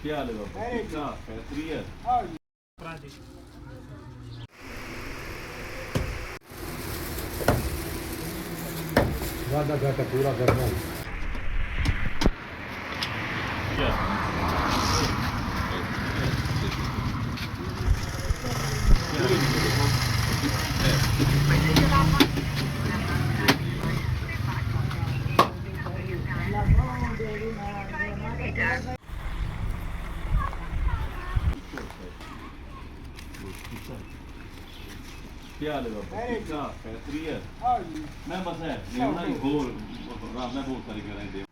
ਕੀ ਹਾਲ ਹੈ ਬਾਬਾ? ਠੀਕ ਆ, ਖੈਤਰੀ ਹੈ। वादा घाटा पूरा करना है। ਕੀ ਹਾਲ ਹੈ ਬਾਬਾ? ਠੀਕ ਆ, ਖੈਤਰੀ ਹੈ। ਮੈਂ ਬਸ ਹੈ ਨਹੀਂ ਉਹਨਾਂ ਨੂੰ ਹੋਰ ਮੈਂ ਬਹੁਤ ਸਾਰੀ ਕਰਾਂ ਦੇ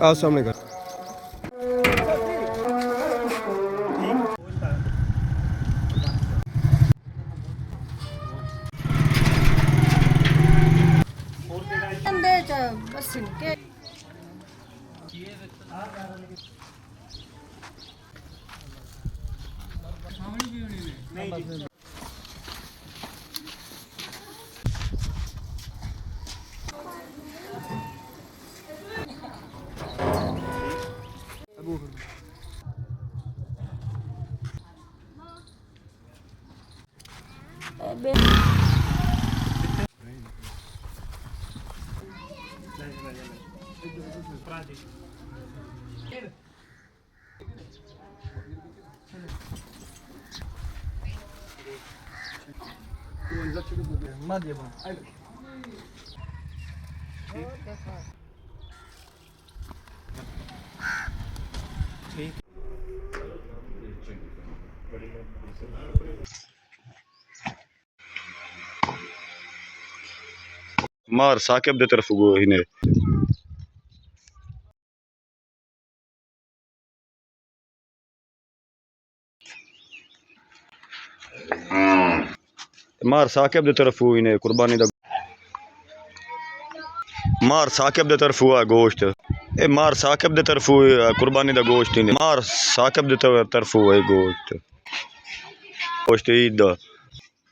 आओ सामने कर। बस इनके मार साकिब दे तरफ गो इने मार साकिब दे तरफ इने कुर्बानी दा मार साकिब दे तरफ हुआ गोश्त ए मार साकिब दे तरफ कुर्बानी दा गोश्त इने मार साकिब दे तरफ हुआ गोश्त गोश्त ईद दा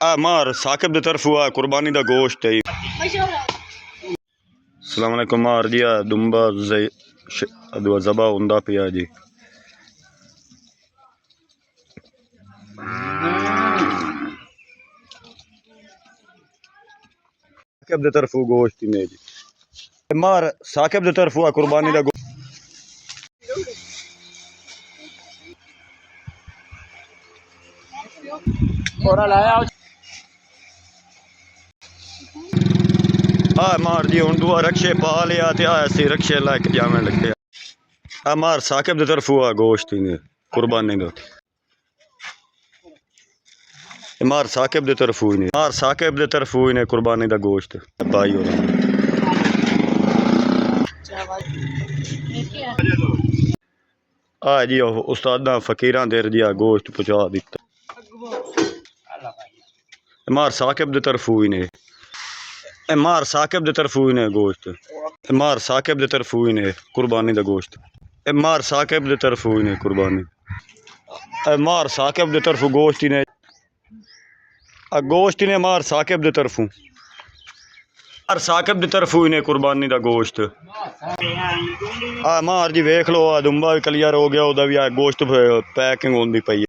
आ मार साकिब दे तरफ हुआ कुर्बानी दा गोश्त है। अस्सलाम वालेकुम मार जी दुम्बा ज़बा हुंदा पिया जी साकिब दे तरफ गोश्त ने जी मार साकिब दे तरफ हुआ कुर्बानी दा गोश्त आ मार जी हुण दुआ रक्शे पा लिया ते ऐसे रक्शे लायक जावन लगे आ मार साकिब दे तरफ हुआ गोश्त ने कुर्बानी दा मार साकिब दे तरफ हुई ने मार साकिब दे तरफ हुई ने कुर्बानी दा गोश्त भाई हो आ जी उस्तादा फकीरां देर दिया गोश्त पहुंचा दिता मार साकिब दे तरफ हुई ने मार साकिब दे तरफ हुई ने गोश्त मार साकिब दे तरफ हुई ने कुर्बानी दा गोश्त मार साकिब दे तरफ हुई ने कुर्बानी मार साकिब दे तरफ गोश्त ने गोश्त ने मार साकिब दे तरफों मार साकिब दे तरफ हुई ने कुर्बानी दा गोश्त आ मार जी वेख लो दुम्बा भी क्लियर हो गया उदा भी गोश्त पैकिंग होंदी पई